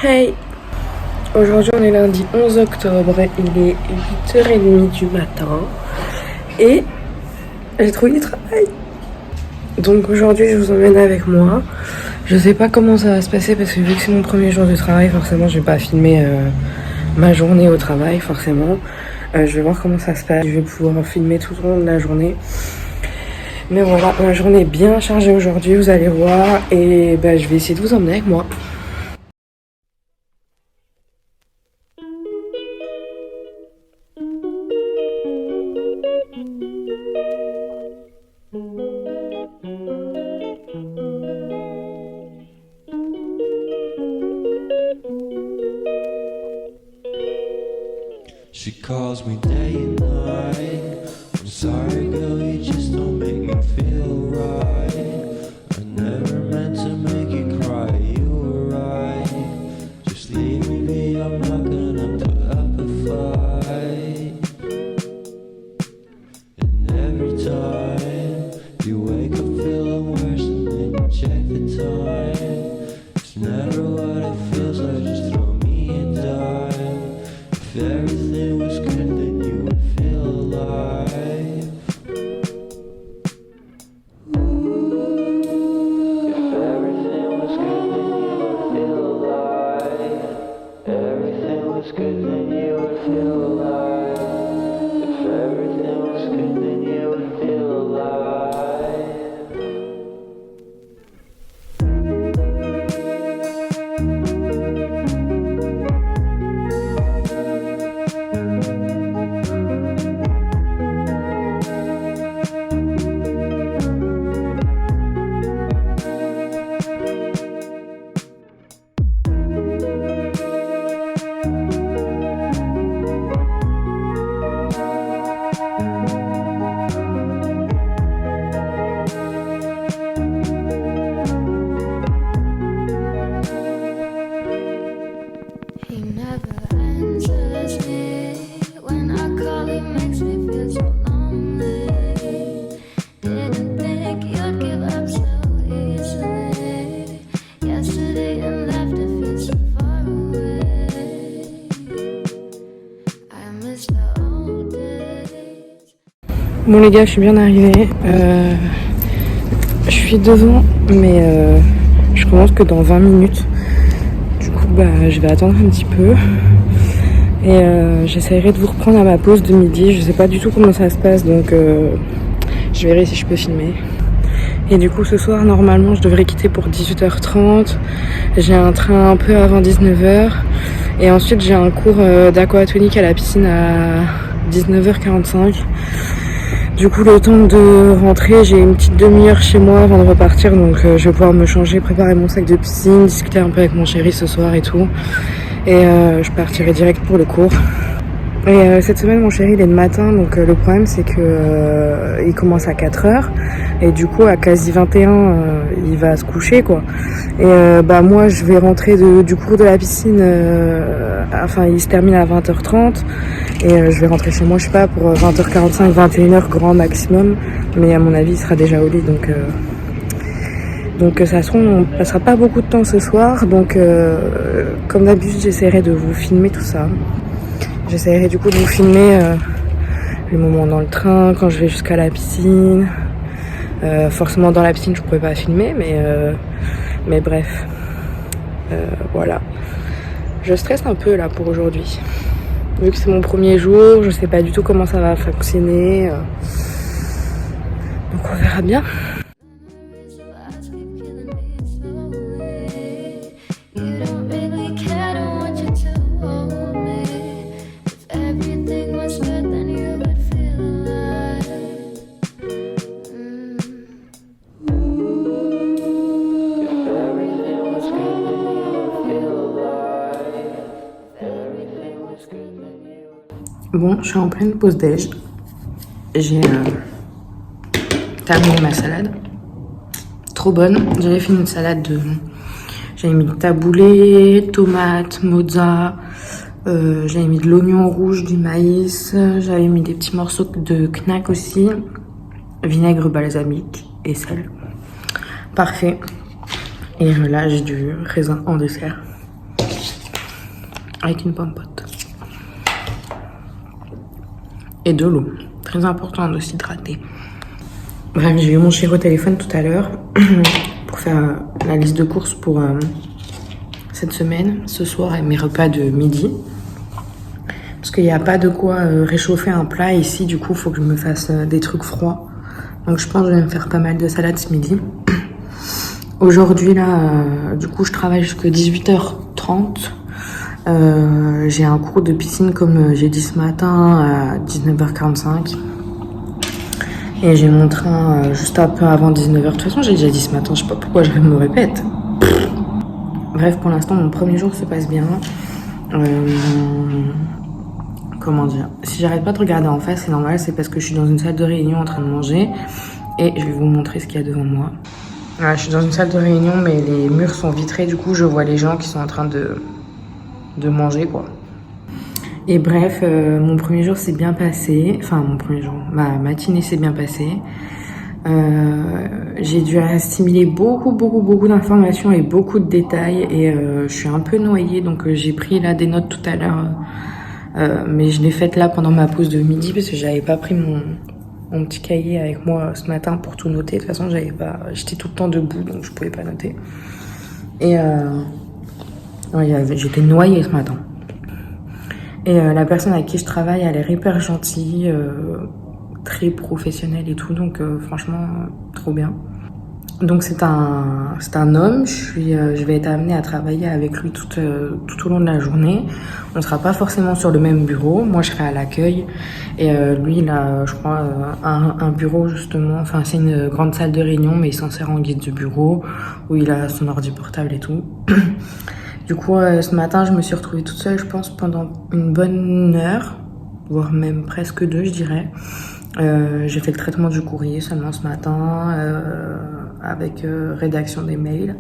Hey! Aujourd'hui on est lundi 11 octobre, il est 8h30 du matin et j'ai trouvé du travail. Donc aujourd'hui je vous emmène avec moi. Je sais pas comment ça va se passer parce que vu que c'est mon premier jour de travail, forcément je vais pas filmer ma journée au travail forcément. Je vais voir comment ça se passe, je vais pouvoir filmer tout au long de la journée. Mais voilà, ma journée est bien chargée aujourd'hui, vous allez voir, et je vais essayer de vous emmener avec moi. She calls me day and night. I'm sorry, girl, you just don't make me feel right. I never meant to make you cry, you were right. Just leave me be, I'm not gonna put up a fight. And every time you wake up feeling worse and then you check the time. It's never what it feels like, just throw me a dime. If everything was good, then you would feel alive. If everything was good, then you would feel alive. Everything was good, then you would feel alive. If everything was good, then you would feel alive. He never answers me. When I call, it makes me feel so lonely. Didn't think you'd give up so easily. Yesterday you left, it feels so far away. I miss the old days. Bon les gars, je suis bien arrivée. Je suis devant, mais je commence que dans 20 minutes. Du coup, je vais attendre un petit peu. Et j'essaierai de vous reprendre à ma pause de midi. Je sais pas du tout comment ça se passe, donc je verrai si je peux filmer. Et du coup, ce soir, normalement, je devrais quitter pour 18h30. J'ai un train un peu avant 19h. Et ensuite, j'ai un cours d'aquatonique à la piscine à 19h45. Du coup, le temps de rentrer, j'ai une petite demi-heure chez moi avant de repartir. Donc, je vais pouvoir me changer, préparer mon sac de piscine, discuter un peu avec mon chéri ce soir et tout. Et je partirai direct pour le cours. Et cette semaine, mon chéri, il est le matin. Donc, le problème, c'est que il commence à 4h. Et du coup, à quasi 21, il va se coucher, quoi. Et moi, je vais rentrer du cours de la piscine. Enfin, il se termine à 20h30. Et je vais rentrer chez moi, je sais pas, pour 20h45, 21h grand maximum. Mais à mon avis, il sera déjà au lit. Donc ça se trouve, on passera pas beaucoup de temps ce soir. Donc, comme d'habitude, j'essaierai de vous filmer tout ça. J'essaierai du coup de vous filmer les moments dans le train, quand je vais jusqu'à la piscine. Forcément, dans la piscine, je pourrais pas filmer, mais bref. Voilà. Je stresse un peu là pour aujourd'hui. Vu que c'est mon premier jour, je sais pas du tout comment ça va fonctionner. Donc on verra bien. Memories of us keep killing me slowly. You don't really care, don't want you to hold me. If everything was good, then you would feel alive. If everything was good, then you would feel alive. If everything was good, then you would. Bon, je suis en pleine pause déj. J'ai terminé ma salade. Trop bonne. J'avais fait une salade de... J'avais mis taboulé, tomates, mozza. J'avais mis de l'oignon rouge, du maïs. J'avais mis des petits morceaux de knack aussi. Vinaigre balsamique et sel. Parfait. Et là, j'ai du raisin en dessert. Avec une pomme pote. Et de l'eau. Très important de s'hydrater. Bref, j'ai eu mon chéri au téléphone tout à l'heure pour faire la liste de courses pour cette semaine, ce soir et mes repas de midi. Parce qu'il n'y a pas de quoi réchauffer un plat ici, du coup, il faut que je me fasse des trucs froids. Donc je pense que je vais me faire pas mal de salade ce midi. Aujourd'hui, là, du coup, je travaille jusqu'à 18h30. J'ai un cours de piscine, comme j'ai dit ce matin, à 19h45. Et j'ai mon train juste un peu avant 19h. De toute façon, j'ai déjà dit ce matin, je sais pas pourquoi je me répète. Bref, pour l'instant, mon premier jour se passe bien. Comment dire? Si j'arrête pas de regarder en face, c'est normal, c'est parce que je suis dans une salle de réunion en train de manger. Et je vais vous montrer ce qu'il y a devant moi. Voilà, je suis dans une salle de réunion, mais les murs sont vitrés, du coup, je vois les gens qui sont en train de manger, quoi. Et bref, mon premier jour s'est bien passé. Enfin, mon premier jour, ma matinée s'est bien passée. J'ai dû assimiler beaucoup d'informations et beaucoup de détails. Et je suis un peu noyée, donc j'ai pris là des notes tout à l'heure. Mais je l'ai faite là pendant ma pause de midi parce que j'avais pas pris mon petit cahier avec moi ce matin pour tout noter. De toute façon, j'étais tout le temps debout, donc je pouvais pas noter. Et j'étais noyée ce matin. Et la personne avec qui je travaille, elle est hyper gentille, très professionnelle et tout, donc franchement, trop bien. Donc c'est un homme, je vais être amenée à travailler avec lui tout au long de la journée. On ne sera pas forcément sur le même bureau, moi je serai à l'accueil et lui il a, je crois, un bureau justement, enfin c'est une grande salle de réunion mais il s'en sert en guide de bureau où il a son ordi portable et tout. Du coup ce matin je me suis retrouvée toute seule je pense pendant une bonne heure, voire même presque 2 je dirais. J'ai fait le traitement du courrier seulement ce matin avec rédaction des mails.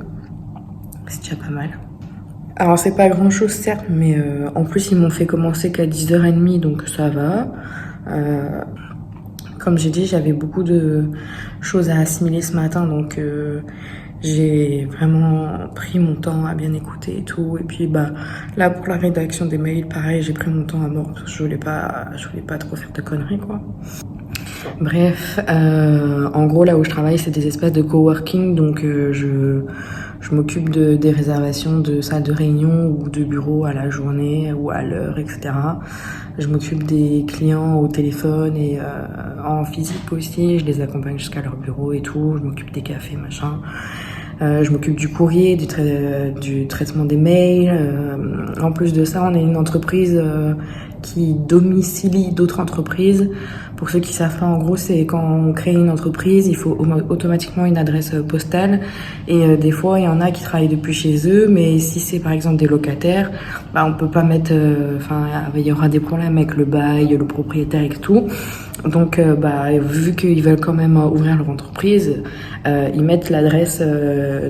C'est déjà pas mal. Alors c'est pas grand chose certes, mais en plus ils m'ont fait commencer qu'à 10h30 donc ça va. Comme j'ai dit, j'avais beaucoup de choses à assimiler ce matin donc j'ai vraiment pris mon temps à bien écouter et tout. Et puis là pour la rédaction des mails, pareil, j'ai pris mon temps à mort parce que je voulais pas trop faire de conneries quoi. Bref, en gros là où je travaille c'est des espaces de coworking donc je m'occupe des réservations de salles de réunion ou de bureaux à la journée ou à l'heure, etc. Je m'occupe des clients au téléphone et en physique aussi, je les accompagne jusqu'à leur bureau et tout, je m'occupe des cafés, machin. Je m'occupe du courrier, du traitement des mails. En plus de ça, on est une entreprise qui domicilie d'autres entreprises. Pour ceux qui savent pas, en gros, c'est quand on crée une entreprise, il faut automatiquement une adresse postale. Et des fois, il y en a qui travaillent depuis chez eux, mais si c'est par exemple des locataires, on peut pas mettre. Il y aura des problèmes avec le bail, le propriétaire et tout. Donc, vu qu'ils veulent quand même ouvrir leur entreprise, ils mettent l'adresse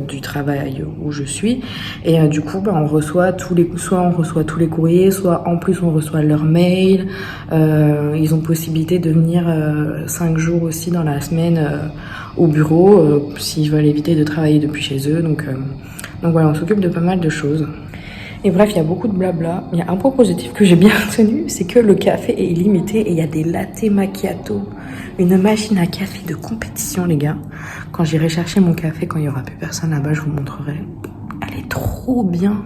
du travail où je suis. Et du coup, on reçoit soit on reçoit tous les courriers, soit en plus on reçoit leurs mails. Ils ont possibilité de venir 5 jours aussi dans la semaine au bureau s'ils veulent éviter de travailler depuis chez eux. Donc voilà, on s'occupe de pas mal de choses. Et bref, il y a beaucoup de blabla. Il y a un point positif que j'ai bien retenu, c'est que le café est illimité et il y a des latte macchiato. Une machine à café de compétition, les gars. Quand j'irai chercher mon café, quand il y aura plus personne là-bas, je vous montrerai. Elle est trop bien.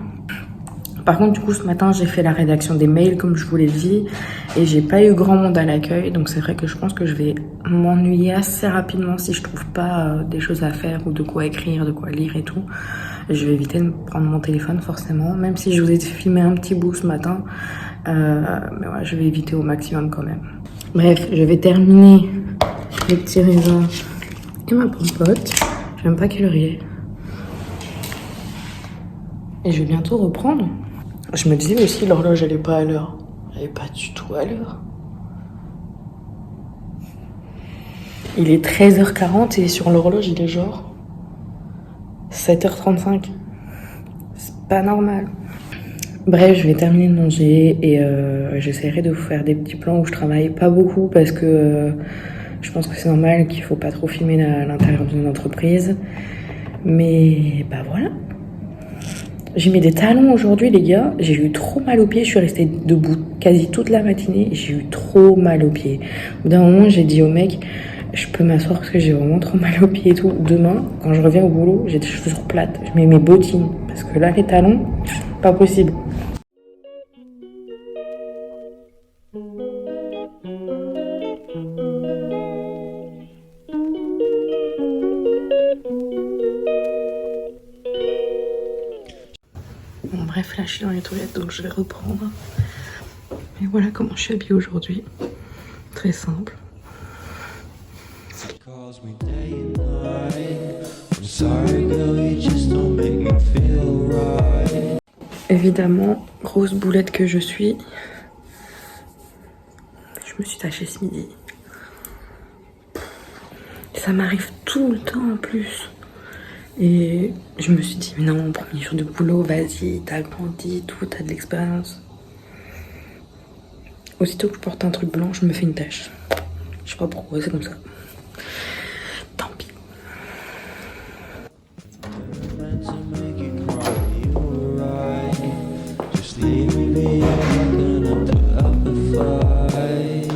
Par contre, du coup, ce matin, j'ai fait la rédaction des mails, comme je vous l'ai dit, et j'ai pas eu grand monde à l'accueil. Donc c'est vrai que je pense que je vais m'ennuyer assez rapidement si je trouve pas des choses à faire ou de quoi écrire, de quoi lire et tout. Je vais éviter de prendre mon téléphone forcément, même si je vous ai filmé un petit bout ce matin. Mais ouais, je vais éviter au maximum quand même. Bref, je vais terminer les petits raisins et ma pompote. Je sais même pas quelle heure il est. Et je vais bientôt reprendre. Je me disais aussi, l'horloge, elle est pas à l'heure. Elle est pas du tout à l'heure. Il est 13h40 et sur l'horloge, il est genre 7h35. C'est pas normal. Bref, je vais terminer de manger et j'essaierai de vous faire des petits plans où je travaille pas beaucoup parce que je pense que c'est normal qu'il faut pas trop filmer l'intérieur d'une entreprise. Mais bah voilà. J'ai mis des talons aujourd'hui, les gars. J'ai eu trop mal aux pieds. Je suis restée debout quasi toute la matinée. J'ai eu trop mal aux pieds. Au bout d'un moment, j'ai dit au mec, je peux m'asseoir parce que j'ai vraiment trop mal aux pieds et tout. Demain, quand je reviens au boulot, j'ai des chaussures plates. Je mets mes bottines. Parce que là, les talons, pas possible. Bon, bref, là je suis dans les toilettes donc je vais reprendre. Et voilà comment je suis habillée aujourd'hui. Très simple. Calls me day and night. I'm sorry, girl, you just don't make me feel right. Évidemment, grosse boulette que je suis. Je me suis tachée ce midi. Ça m'arrive tout le temps en plus. Et je me suis dit, mais non, premier jour de boulot, vas-y, t'as grandi, tout, t'as de l'expérience. Aussitôt que je porte un truc blanc, je me fais une tache. Je sais pas pourquoi, c'est comme ça. Tant pis. Meant to make you cry, you were right. Just leave me be, I'm not gonna put up a fight.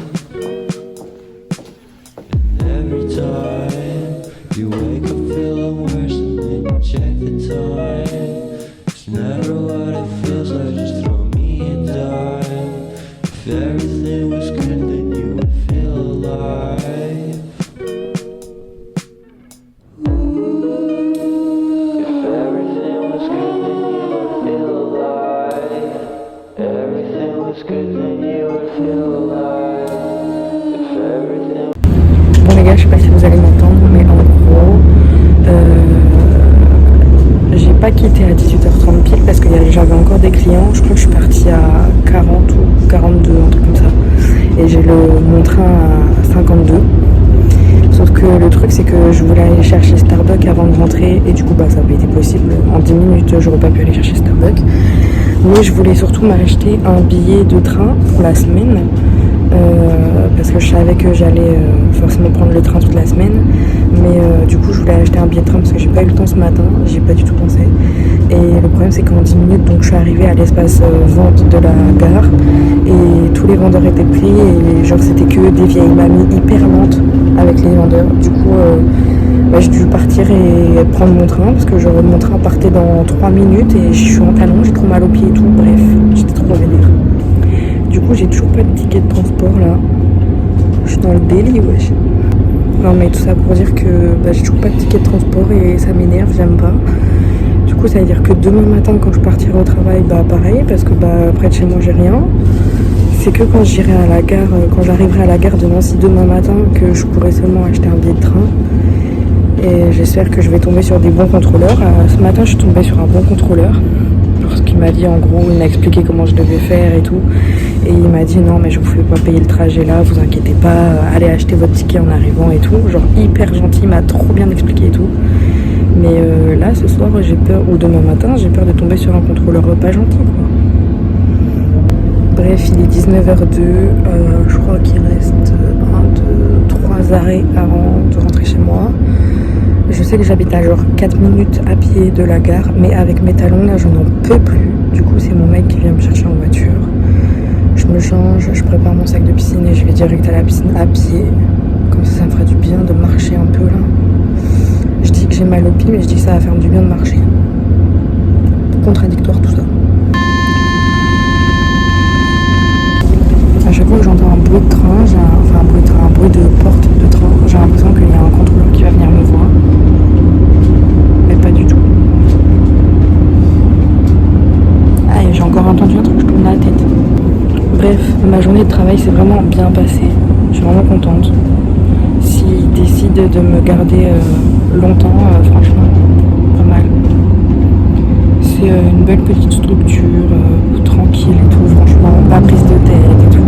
And every time you wake up feeling worse and then you check the time. It's never what it feels like, just throw me a dime. If everything was good then you would feel alive. If everything was good then you would feel alive. Everything was good then you would feel alive. If everything Bon les gars, je sais pas si vous allez m'entendre, mais en gros, j'ai pas quitté à 18h30 pile parce que j'avais encore des clients. Je crois que je suis partie à 40 ou 42, un truc comme ça. Et j'ai mon train à 52. Sauf que le truc, c'est que je voulais aller chercher Starbucks avant de rentrer. Et du coup, bah, ça n'a pas été possible. En 10 minutes, j'aurais pas pu aller chercher Starbucks. Mais je voulais surtout m'acheter un billet de train pour la semaine. Parce que je savais que j'allais forcément prendre le train toute la semaine. Mais du coup, je voulais acheter un billet de train parce que j'ai pas eu le temps ce matin. J'ai pas du tout pensé. Et le problème, c'est qu'en 10 minutes, donc, je suis arrivée à l'espace vente de la gare. Et tous les vendeurs étaient pris. Et genre, c'était que des vieilles mamies hyper lentes avec les vendeurs. Du coup, bah, j'ai dû partir et prendre mon train. Parce que mon train partait dans 3 minutes. Et je suis en talons, j'ai trop mal aux pieds et tout. Bref, j'étais trop vénère. Du coup, j'ai toujours pas de ticket de transport là. Je suis dans le délit, wesh. Non, mais tout ça pour dire que bah, j'ai toujours pas de ticket de transport et ça m'énerve, j'aime pas. Du coup, ça veut dire que demain matin, quand je partirai au travail, bah pareil, parce que bah près de chez moi, j'ai rien. C'est que quand j'irai à la gare, quand j'arriverai à la gare de Nancy demain matin, que je pourrai seulement acheter un billet de train. Et j'espère que je vais tomber sur des bons contrôleurs. Ce matin, je suis tombée sur un bon contrôleur. Parce qu'il m'a dit, en gros, il m'a expliqué comment je devais faire et tout. Et il m'a dit, non, mais je vous fais pas payer le trajet là, vous inquiétez pas, allez acheter votre ticket en arrivant et tout. Genre hyper gentil, il m'a trop bien expliqué et tout. Mais là, ce soir, j'ai peur, ou demain matin, j'ai peur de tomber sur un contrôleur pas gentil, quoi. Bref, il est 19h02, je crois qu'il reste 3 arrêts avant de rentrer chez moi. Je sais que j'habite à genre 4 minutes à pied de la gare, mais avec mes talons là, je n'en peux plus. Du coup, c'est mon mec qui vient me chercher en voiture. Je me change, je prépare mon sac de piscine et je vais direct à la piscine à pied. Comme ça me fera du bien de marcher un peu là. Je dis que j'ai mal au pied, mais je dis que ça va faire du bien de marcher. Contradictoire tout ça. À chaque fois que j'entends un bruit de train, un bruit de porte de train, j'ai l'impression qu'il y a un contrôleur qui va venir me voir. Mais pas du tout. Ah, et j'ai encore entendu un truc, je tourne la tête. Bref, ma journée de travail s'est vraiment bien passée. Je suis vraiment contente. S'ils décident de me garder longtemps, franchement, pas mal. C'est une belle petite structure, tranquille et tout, franchement, pas prise de tête et tout.